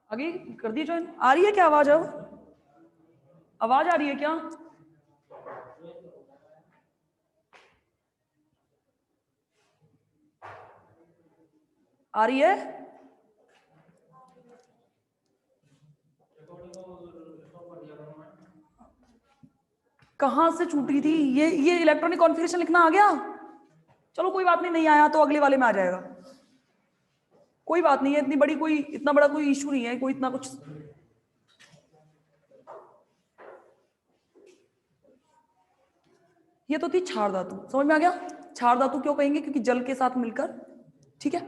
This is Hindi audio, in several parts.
आगे कर दिए ज्वाइन। आ रही है क्या आवाज? अब आवाज आ रही है क्या? आ रही है? कहां से छूटी थी? ये इलेक्ट्रॉनिक कॉन्फ़िगरेशन लिखना आ गया? चलो कोई बात नहीं, नहीं आया तो अगले वाले में आ जाएगा, कोई बात नहीं है, इतनी बड़ी कोई इतना बड़ा कोई इशू नहीं है, कोई इतना कुछ। ये तो थी क्षार धातु, समझ में आ गया? क्षार धातु क्यों कहेंगे? क्योंकि जल के साथ मिलकर, ठीक है।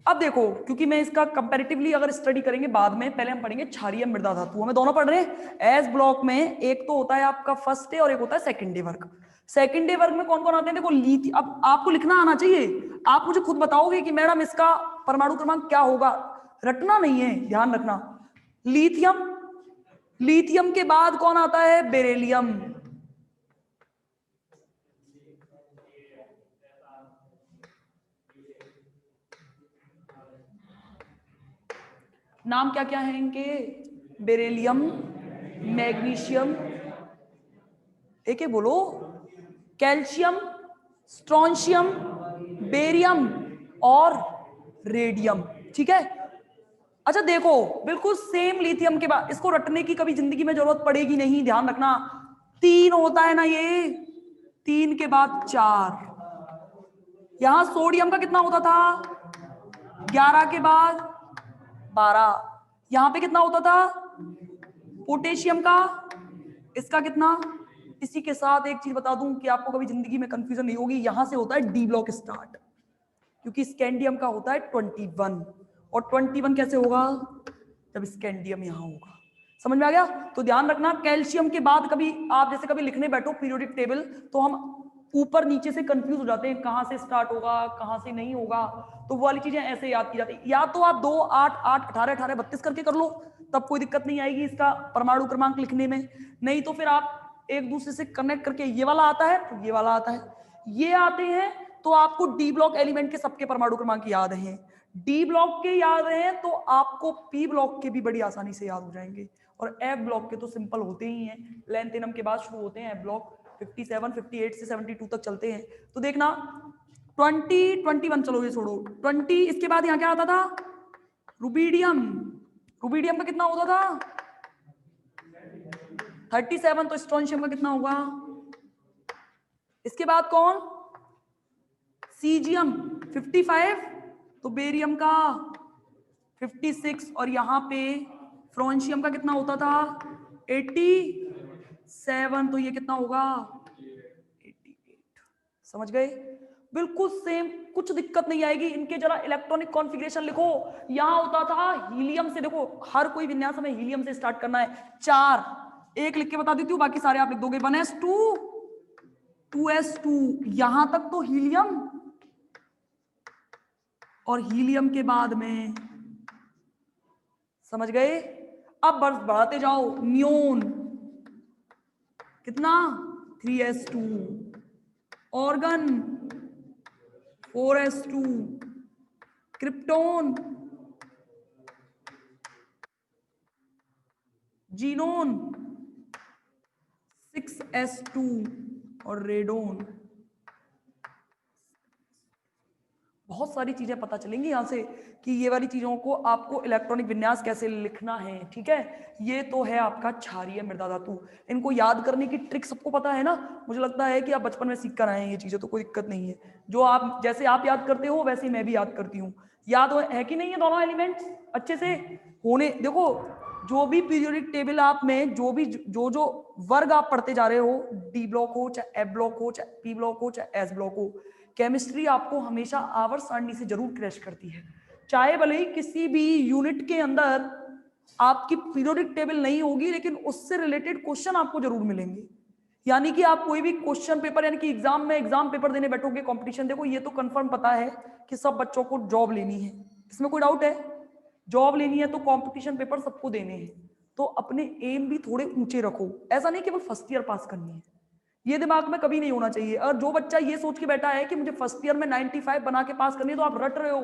अब देखो, क्योंकि मैं इसका कंपैरेटिवली अगर स्टडी करेंगे बाद में, पहले हम पढ़ेंगे क्षारीय मृदा धातु, हमें दोनों पढ़ रहे हैं एस ब्लॉक में। एक तो होता है आपका फर्स्ट डे और एक होता है सेकंड डे वर्ग। सेकंड डे वर्ग में कौन कौन आते हैं? देखो लिथियम, अब आपको लिखना आना चाहिए, आप मुझे खुद बताओगे कि मैडम इसका परमाणु क्रमांक क्या होगा, रटना नहीं है, ध्यान रखना। लिथियम, लिथियम के बाद कौन आता है? बेरिलियम। नाम क्या क्या है इनके? बेरिलियम, मैग्नीशियम, एक बोलो, कैल्शियम, स्ट्रोंशियम, बेरियम और रेडियम, ठीक है। अच्छा देखो, बिल्कुल सेम लिथियम के बाद, इसको रटने की कभी जिंदगी में जरूरत पड़ेगी नहीं, ध्यान रखना। 3 होता है ना ये, 3 के बाद 4। यहां सोडियम का कितना होता था? 11 के बाद 12। यहां पे कितना होता था? पोटेशियम का, इसका कितना? इसी के साथ एक चीज बता दूं कि आपको कभी जिंदगी में कंफ्यूजन नहीं होगी, यहां से होता है डी ब्लॉक स्टार्ट, क्योंकि स्कैंडियम का होता है 21, और 21 कैसे होगा? जब स्कैंडियम यहां होगा। समझ में आ गया? तो ध्यान रखना, कैल्शियम के बाद कभी आप जैसे कभी लिखने बैठो पीरियोडिक टेबल, तो हम ऊपर नीचे से कंफ्यूज हो जाते हैं, कहां से स्टार्ट होगा कहां से नहीं होगा, तो वो वाली चीजें ऐसे याद की जाती है। या तो आप 2, 8, 8, 18, 18, 32 करके कर लो, तब कोई दिक्कत नहीं आएगी इसका परमाणु क्रमांक लिखने में। नहीं तो फिर आप एक दूसरे से कनेक्ट करके, ये वाला आता है तो ये वाला आता है, ये आते हैं, तो आपको डी ब्लॉक एलिमेंट के सबके परमाणु क्रमांक याद हैं। डी ब्लॉक के याद हैं तो आपको पी ब्लॉक के भी बड़ी आसानी से याद हो जाएंगे, और एफ ब्लॉक के तो सिंपल होते ही हैं, लेंथेनम के बाद शुरू होते हैं एफ ब्लॉक, 57, 58 से 72 तक चलते हैं। तो देखना 20, 21, चलो ये छोड़ो, 20, इसके बाद यहाँ क्या आता था? रुबीडियम। रुबीडियम का कितना होता था? 37। तो स्ट्रोंशियम का कितना होगा? इसके बाद कौन? सीजियम 55, तो बेरियम का 56, और यहां पे फ्रोंशियम का कितना होता था? 87, तो ये कितना होगा? 88। समझ गए? बिल्कुल सेम, कुछ दिक्कत नहीं आएगी। इनके जरा इलेक्ट्रॉनिक कॉन्फ़िगरेशन लिखो। यहां होता था हीलियम से, देखो हर कोई विन्यास हमें हीलियम से स्टार्ट करना है। 4, एक लिख के बता देती हूँ, बाकी सारे आप लिख दोगे। 1s2, 2s2, यहां तक तो हीलियम, और हीलियम के बाद में, समझ गए? अब बढ़ाते जाओ, नियोन कितना? 3s2, organ 4s2, krypton, xenon 6s2, और रेडोन। बहुत सारी चीजें पता चलेंगी यहां से कि ये वाली चीजों को आपको इलेक्ट्रॉनिक विन्यास कैसे लिखना है, ठीक है। ये तो है आपका क्षारीय मृदा धातु। इनको याद करने की ट्रिक सबको पता है ना? मुझे लगता है कि आप बचपन में सीख कर आए हैं ये चीजें, तो कोई दिक्कत नहीं है। जो आप जैसे आप याद करते हो वैसे ही मैं भी याद करती हूँ। याद है कि नहीं है दोनों एलिमेंट्स अच्छे से होने? देखो, जो भी पीरियोडिक टेबल आप में जो वर्ग आप पढ़ते जा रहे हो, डी ब्लॉक हो चाहे एफ ब्लॉक हो चाहे पी ब्लॉक हो चाहे एस ब्लॉक हो, केमिस्ट्री आपको हमेशा आवर्त सारणी से जरूर क्रैश करती है। चाहे भले ही किसी भी यूनिट के अंदर आपकी पीरियोडिक टेबल नहीं होगी, लेकिन उससे रिलेटेड क्वेश्चन आपको जरूर मिलेंगे। यानी कि आप कोई भी क्वेश्चन पेपर, यानी कि एग्जाम में एग्जाम पेपर देने बैठोगे, कंपटीशन, देखो ये तो कंफर्म पता है कि सब बच्चों को जॉब लेनी है, इसमें कोई डाउट है? जॉब लेनी है तो कंपटीशन पेपर सबको देने हैं, तो अपने एम भी थोड़े ऊंचे रखो। ऐसा नहीं केवल फर्स्ट ईयर पास करनी है, ये दिमाग में कभी नहीं होना चाहिए। और जो बच्चा ये सोच के बैठा है कि मुझे फर्स्ट ईयर में 95 बना के पास करनी है, तो आप रट रहे हो,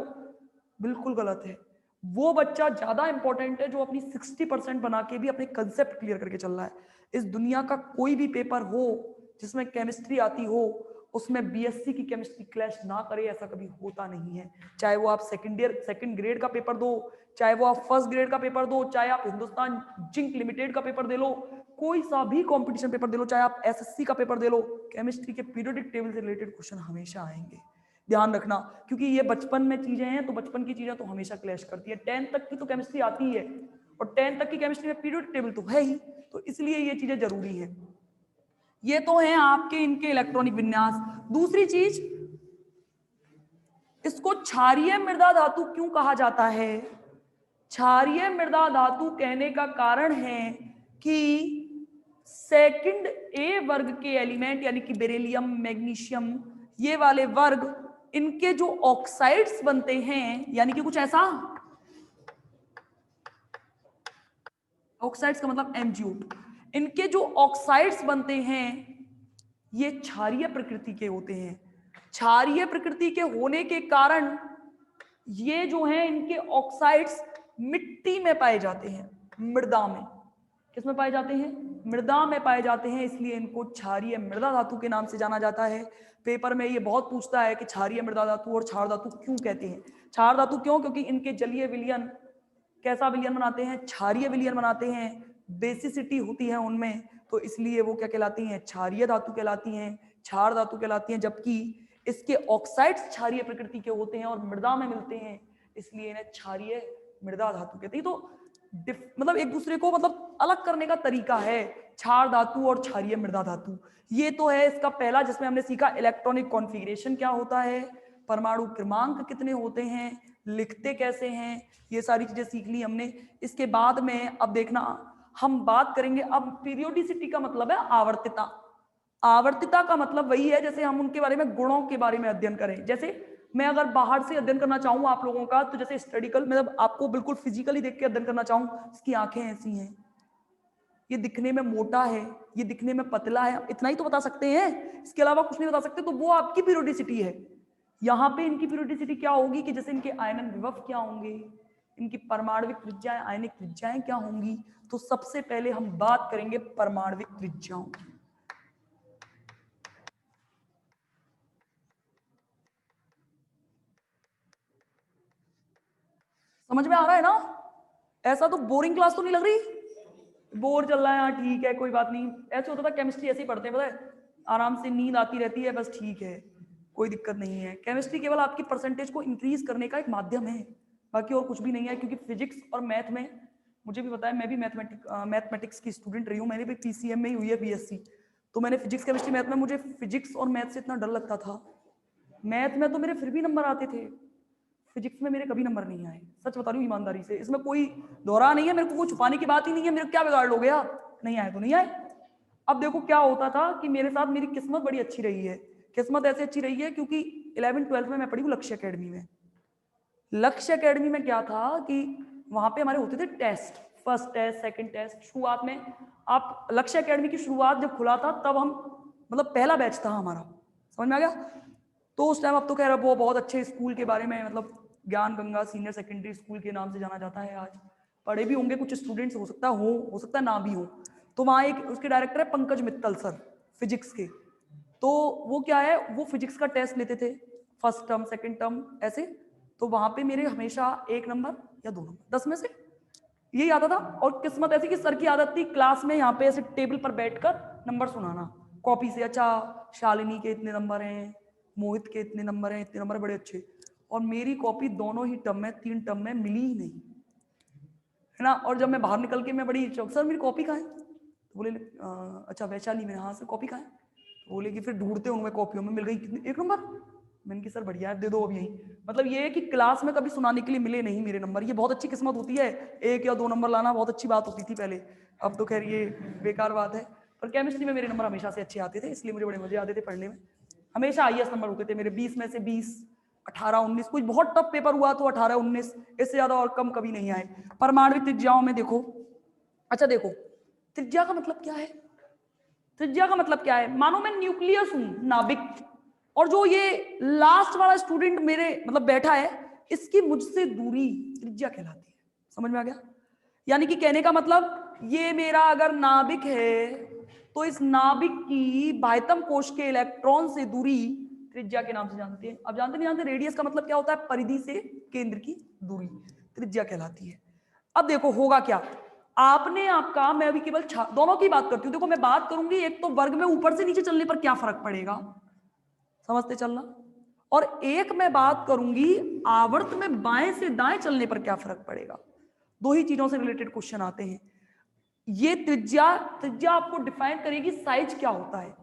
बिल्कुल गलत है। वो बच्चा ज्यादा इंपॉर्टेंट है जो अपनी 60% बना के भी अपने कंसेप्ट क्लियर करके चल रहा है। इस दुनिया का कोई भी पेपर हो जिसमें केमिस्ट्री आती हो, उसमें बीएससी की केमिस्ट्री क्लैश ना करे, ऐसा कभी होता नहीं है। चाहे वो आप सेकंड ग्रेड का पेपर दो, चाहे वो आप फर्स्ट ग्रेड का पेपर दो, चाहे आप हिंदुस्तान जिंक लिमिटेड का पेपर दे लो, कोई सा भी कंपटीशन पेपर दे लो, चाहे आप एसएससी का पेपर दे लो, केमिस्ट्री के पीरियोडिक टेबल से रिलेटेड क्वेश्चन हमेशा आएंगे। ध्यान रखना, क्योंकि ये बचपन में चीजें हैं, तो बचपन की चीजें तो हमेशा क्लैश करती है। 10th तक की तो केमिस्ट्री आती है, और 10th तक की केमिस्ट्री में पीरियोडिक टेबल तो है ही, तो इसलिए ये चीजें जरूरी है। ये तो है आपके इनके इलेक्ट्रॉनिक विन्यास। दूसरी चीज, इसको क्षारीय मृदा धातु क्यों कहा जाता है? क्षारीय मृदा धातु कहने का कारण है कि सेकंड ए वर्ग के एलिमेंट यानी कि बेरिलियम, मैग्नीशियम, ये वाले वर्ग, इनके जो ऑक्साइड्स बनते हैं, यानी कि कुछ ऐसा, ऑक्साइड्स का मतलब MgO, इनके जो ऑक्साइड्स बनते हैं ये क्षारीय प्रकृति के होते हैं। क्षारीय प्रकृति के होने के कारण ये जो है इनके ऑक्साइड्स मिट्टी में पाए जाते हैं, मृदा में। किस में पाए जाते हैं? मृदा में पाए जाते हैं, इसलिए इनको क्षारीय मृदा धातु के नाम से जाना जाता है। पेपर में ये बहुत पूछता है कि क्षारीय मृदा धातु और क्षार धातु क्यों कहते हैं। क्षार धातु क्यों? क्योंकि इनके जलीय विलयन कैसा विलयन बनाते हैं? क्षारीय विलयन बनाते हैं, बेसिसिटी होती है उनमें, तो इसलिए वो क्या कहलाती हैं? क्षारीय धातु कहलाती हैं, क्षार धातु कहलाती हैं। जबकि इसके ऑक्साइड्स क्षारीय प्रकृति के होते हैं और मृदा में मिलते हैं, इसलिए इन्हें क्षारीय मृदा धातु कहते हैं। तो मतलब एक दूसरे को मतलब अलग करने का तरीका है, क्षार धातु और क्षारीय मृदा धातु। ये तो है इसका पहला, जिसमें हमने सीखा इलेक्ट्रॉनिक कॉन्फ़िगरेशन क्या होता है, परमाणु क्रमांक कितने होते हैं, लिखते कैसे हैं, ये सारी चीजें सीख ली हमने। इसके बाद में अब देखना, हम बात करेंगे अब पीरियोडिसिटी का मतलब है आवर्तिता। आवर्तिता का मतलब वही है जैसे हम उनके बारे में, गुणों के बारे में अध्ययन करें। जैसे मैं अगर बाहर से अध्ययन करना चाहूँ आप लोगों का, तो जैसे स्टडिकल मतलब आपको बिल्कुल फिजिकली देख के अध्ययन करना चाहूँ, इसकी आंखें ऐसी हैं, ये दिखने में मोटा है, ये दिखने में पतला है, इतना ही तो बता सकते हैं, इसके अलावा कुछ नहीं बता सकते, तो वो आपकी पीरियोडिसिटी है। यहाँ पे इनकी पीरियोडिसिटी क्या होगी कि जैसे इनके आयनन विभव क्या होंगे, इनकी परमाणविक त्रिज्याएं, आयनिक त्रिज्याएं क्या होंगी। तो सबसे पहले हम बात करेंगे परमाणविक त्रिज्याओं की। समझ में आ रहा है ना? ऐसा तो बोरिंग क्लास तो नहीं लग रही? बोर चल रहा है, हाँ ठीक है कोई बात नहीं। ऐसे होता था केमिस्ट्री, ऐसे ही पढ़ते हैं, पता है, आराम से नींद आती रहती है, बस ठीक है, कोई दिक्कत नहीं है। केमिस्ट्री केवल आपकी परसेंटेज को इंक्रीज करने का एक माध्यम है, बाकी और कुछ भी नहीं है। क्योंकि फिजिक्स और मैथ में, मुझे भी पता है, मैं भी मैथमेटिक्स की स्टूडेंट रही हूँ, मैंने भी PCM में ही हुई है BSc। तो मैंने फिजिक्स, केमिस्ट्री, मैथ में, मुझे फिजिक्स और मैथ से इतना डर लगता था। मैथ में तो मेरे फिर भी नंबर आते थे, फिजिक्स में मेरे कभी नंबर नहीं आए, सच बता रही हूँ ईमानदारी से। इसमें कोई दोहरा नहीं है, मेरे को कुछ छुपाने की बात ही नहीं है। मेरे क्या बिगाड़ लोगे आप? नहीं आए तो नहीं आए। अब देखो क्या होता था कि मेरे साथ मेरी किस्मत बड़ी अच्छी रही है। किस्मत ऐसे अच्छी रही है क्योंकि 11th-12th में मैं पढ़ी हूँ लक्ष्य अकेडमी में। लक्ष्य अकेडमी में क्या था कि वहां पे हमारे होते थे test, first test, second test. शुरुआत में आप, लक्ष्य अकेडमी की शुरुआत जब खुला था तब हम, मतलब पहला बैच था हमारा, समझ में आ गया? तो उस टाइम, अब तो कह रहा वो बहुत अच्छे स्कूल के बारे में, मतलब ज्ञान गंगा सीनियर सेकेंडरी स्कूल के नाम से जाना जाता है। आज पढ़े भी होंगे कुछ स्टूडेंट्स, हो सकता हो सकता है ना भी हो। तो वहाँ एक उसके डायरेक्टर है पंकज मित्तल सर, फिजिक्स के। तो वो क्या है, वो फिजिक्स का टेस्ट लेते थे, फर्स्ट टर्म, सेकंड टर्म, ऐसे। तो वहां पे मेरे हमेशा 1 नंबर या 2 नंबर 10 में से, यही आता था। और किस्मत ऐसी कि सर की आदत थी क्लास में यहाँ पे ऐसे टेबल पर बैठकर नंबर सुनाना कॉपी से। अच्छा, शालिनी के इतने नंबर हैं, मोहित के इतने नंबर हैं, इतने नंबर, बड़े अच्छे। और मेरी कॉपी दोनों ही टर्म में, 3 टर्म में मिली ही नहीं, है ना। और जब मैं बाहर निकल के, मैं बड़ी चौक, सर मेरी कॉपी कहाँ है? तो बोले अच्छा वैशाली में। हाँ सर कॉपी कहाँ है? तो बोले कि फिर ढूंढते उनमें कॉपियों में मिल गई, कितनी, 1 नंबर। मैंने कि सर बढ़िया है, दे दो अब यही। मतलब ये है कि क्लास में कभी सुनाने के लिए मिले नहीं मेरे नंबर, ये बहुत अच्छी किस्मत होती है। 1 या 2 नंबर लाना बहुत अच्छी बात होती थी पहले, अब तो खैर ये बेकार बात है। पर केमिस्ट्री में मेरे नंबर हमेशा से अच्छे आते थे, इसलिए मुझे बड़े मजे आते थे पढ़ने में। हमेशा IAS नंबर होते थे मेरे, 20 में से 20, 18, 19, कुछ बहुत टफ पेपर हुआ तो 18, 19, इससे ज्यादा और कम कभी नहीं आए। परमाणु त्रिज्याओं में देखो, अच्छा देखो त्रिज्या का मतलब क्या है? त्रिज्या का मतलब क्या है? मानो मैं न्यूक्लियस हूं, नाभिक, और जो ये लास्ट वाला स्टूडेंट मेरे मतलब बैठा है, इसकी मुझसे दूरी त्रिज्या कहलाती है। समझ में आ गया? यानी कि कहने का मतलब ये मेरा अगर नाभिक है तो इस नाभिक की बाह्यतम कोश के इलेक्ट्रॉन से दूरी त्रिज्या के नाम से जानते हैं। अब जानते नहीं जानते? रेडियस का मतलब क्या होता है? परिधि से केंद्र की दूरी, त्रिज्या कहलाती है। अब देखो होगा क्या, आपने आपका, मैं अभी केवल दोनों की बात करती हूँ। देखो मैं बात करूंगी एक तो वर्ग में ऊपर से नीचे चलने पर क्या फर्क पड़ेगा, समझते चलना, और एक मैं बात करूंगी आवर्त में बाएं से दाएं चलने पर क्या फर्क पड़ेगा। दो ही चीजों से रिलेटेड क्वेश्चन आते हैं। ये त्रिज्या त्रिज्या आपको डिफाइन करेगी साइज क्या होता है,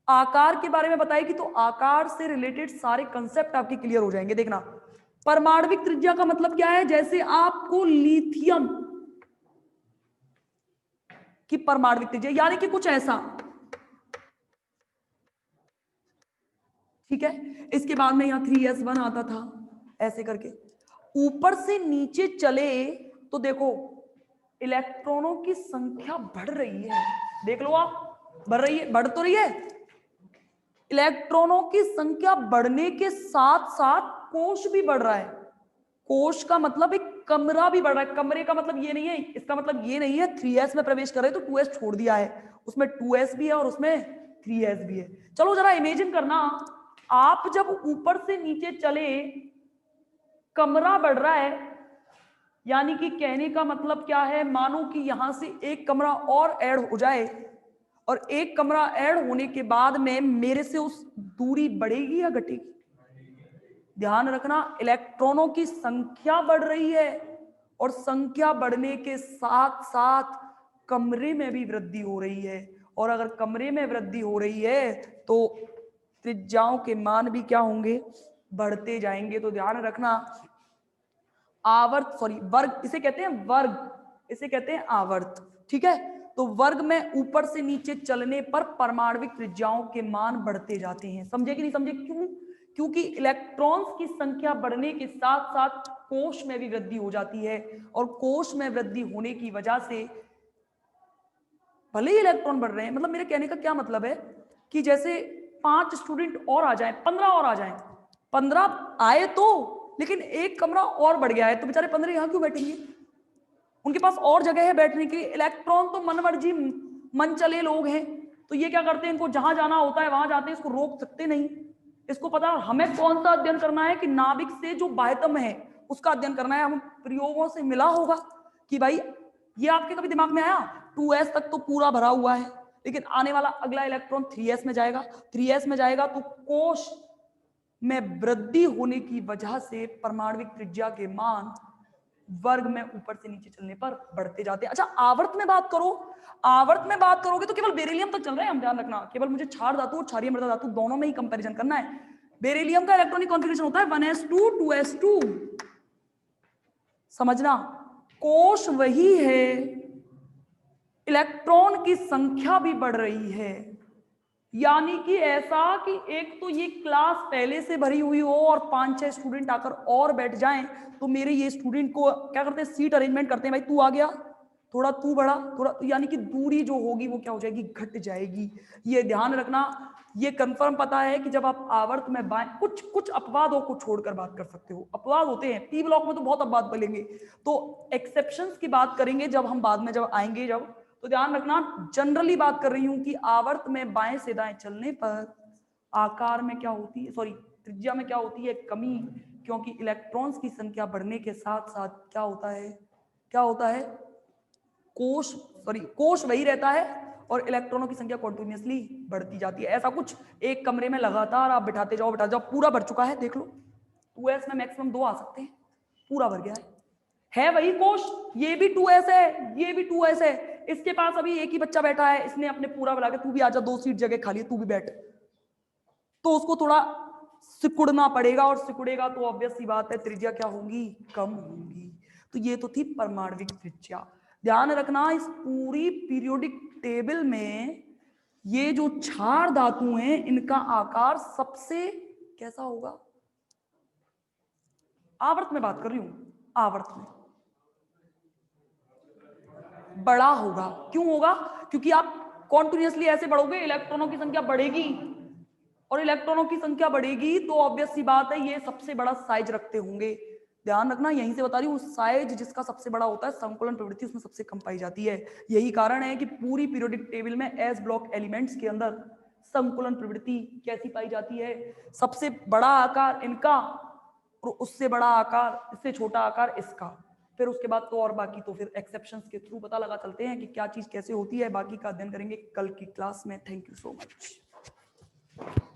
आकार के बारे में बताएगी, तो आकार से रिलेटेड सारे कंसेप्ट आपके क्लियर हो जाएंगे। देखना, परमाणविक त्रिज्या का मतलब क्या है? जैसे आपको लिथियम की परमाणविक त्रिज्या, यानी कि कुछ ऐसा, ठीक है। इसके बाद में यहाँ 3s1 आता था, ऐसे करके ऊपर से नीचे चले तो देखो इलेक्ट्रॉनों की संख्या बढ़ रही है। देख लो आप, बढ़ रही है, बढ़ तो रही है। इलेक्ट्रॉनों की संख्या बढ़ने के साथ साथ कोश भी बढ़ रहा है। कोश का मतलब एक कमरा भी बढ़ रहा है। कमरे का मतलब ये नहीं है, इसका मतलब ये नहीं है 3s में प्रवेश कर रहे तो 2s छोड़ दिया है, उसमें 2s भी है और उसमें 3s भी है। चलो जरा इमेजिन करना, आप जब ऊपर से नीचे चले, कमरा बढ़ रहा है, यानी कि कहने का मतलब क्या है, मानो कि यहां से एक कमरा और ऐड हो जाए, और एक कमरा ऐड होने के बाद में मेरे से उस दूरी बढ़ेगी या घटेगी? ध्यान रखना, इलेक्ट्रॉनों की संख्या बढ़ रही है और संख्या बढ़ने के साथ साथ कमरे में भी वृद्धि हो रही है, और अगर कमरे में वृद्धि हो रही है तो त्रिज्याओं के मान भी क्या होंगे? बढ़ते जाएंगे। तो ध्यान रखना, आवर्त, सॉरी वर्ग, इसे कहते हैं वर्ग, इसे कहते हैं आवर्त, ठीक है। तो वर्ग में ऊपर से नीचे चलने पर परमाणविक त्रिज्याओं के मान बढ़ते जाते हैं। समझे कि नहीं समझे? क्यों? क्योंकि इलेक्ट्रॉन्स की संख्या बढ़ने के साथ साथ कोश में भी वृद्धि हो जाती है, और कोश में वृद्धि होने की वजह से भले ही इलेक्ट्रॉन बढ़ रहे हैं, मतलब मेरे कहने का क्या मतलब है कि जैसे 5 स्टूडेंट और आ जाएं, 15 और आ जाएं, 15 आए तो, लेकिन एक कमरा और बढ़ गया है, तो बेचारे 15 यहां क्यों बैठेंगे? उनके पास और जगह है बैठने की। इलेक्ट्रॉन तो मनमर्जी, मन चले लोग हैं, तो ये क्या करते हैं, इनको जहां जाना होता है वहां जाते हैं, इसको रोक सकते नहीं। इसको पता है हमें कौन सा अध्ययन करना है, कि नाभिक से जो बाह्यतम है उसका अध्ययन करना है। हम प्रयोगों से मिला होगा कि भाई, ये आपके कभी दिमाग में आया 2s तक तो पूरा भरा हुआ है, लेकिन आने वाला अगला इलेक्ट्रॉन 3s में जाएगा, 3s में जाएगा तो कोश में वृद्धि होने की वजह से परमाणविक त्रिज्या के मान वर्ग में ऊपर से नीचे चलने पर बढ़ते जाते हैं। अच्छा, आवर्त में बात करो, आवर्त में बात करोगे तो केवल बेरिलियम तक चल रहे हैं हम, ध्यान रखना, केवल मुझे क्षार धातु और क्षारीय मृदा धातु दोनों में ही कंपैरिजन करना है। बेरिलियम का इलेक्ट्रॉनिक कॉन्फ़िगरेशन होता है 1s2 2s2, समझना। कोश वही है, इलेक्ट्रॉन की संख्या भी बढ़ रही है, यानी कि ऐसा कि एक तो ये क्लास पहले से भरी हुई हो और 5-6 स्टूडेंट आकर और बैठ जाएं, तो मेरे ये स्टूडेंट को क्या करते हैं, सीट अरेंजमेंट करते हैं, भाई तू आ गया, थोड़ा तू बढ़ा, थोड़ा, यानी कि दूरी जो होगी वो क्या हो जाएगी, घट जाएगी। ये ध्यान रखना, ये कंफर्म पता है कि जब आप आवर्त में बाएं, कुछ कुछ अपवादों को छोड़कर बात कर सकते हो, अपवाद होते हैं, पी ब्लॉक में तो बहुत अपवाद बोलेंगे, तो एक्सेप्शंस की बात करेंगे जब हम बाद में जब आएंगे जब, तो ध्यान रखना, जनरली बात कर रही हूं कि आवर्त में बाएं से दाएं चलने पर आकार में क्या होती है, सॉरी त्रिज्या में क्या होती है, कमी, क्योंकि इलेक्ट्रॉन्स की संख्या बढ़ने के साथ साथ क्या होता है, क्या होता है, कोश, सॉरी कोश वही रहता है और इलेक्ट्रॉनों की संख्या कॉन्टिन्यूसली बढ़ती जाती है। ऐसा कुछ एक कमरे में लगातार आप बिठाते जाओ, पूरा भर चुका है, देख लो 2s में मैक्सिमम 2 आ सकते हैं, पूरा भर गया है वही कोश, ये भी 2s है, ये भी 2s है, इसके पास अभी एक ही बच्चा बैठा है, इसने अपने पूरा बुला के, तू भी आजा, 2 सीट जगह खाली है, तू भी बैठ, तो उसको थोड़ा सिकुड़ना पड़ेगा, और सिकुड़ेगा तो ऑब्वियस सी बात है त्रिज्या क्या होगी, कम होगी। तो ये तो थी परमाणविक त्रिज्या। ध्यान रखना, इस पूरी पीरियोडिक टेबल में ये जो क्षार धातु हैं इनका आकार सबसे कैसा होगा, आवर्त में बात कर रही हूं, आवर्त में बड़ा होगा। क्यों होगा? क्योंकि आप कॉन्टिन्यूसली ऐसे बढ़ोगे इलेक्ट्रॉनों की संख्या बढ़ेगी, और इलेक्ट्रॉनों की संख्या बढ़ेगी तो ऑब्वियस सी बात है ये सबसे बड़ा साइज रखते होंगे। ध्यान रखना, यहीं से बता रही हूँ, साइज जिसका सबसे बड़ा होता है संकुलन प्रवृत्ति उसमें सबसे कम पाई जाती है। यही कारण है कि पूरी पीरियोडिक टेबल में एस ब्लॉक एलिमेंट्स के अंदर संकुलन प्रवृत्ति कैसी पाई जाती है, सबसे बड़ा आकार इनका और उससे बड़ा आकार, इससे छोटा आकार इसका। फिर उसके बाद तो और बाकी तो फिर एक्सेप्शंस के थ्रू पता लगा चलते हैं कि क्या चीज कैसे होती है। बाकी का अध्ययन करेंगे कल की क्लास में। Thank you so much.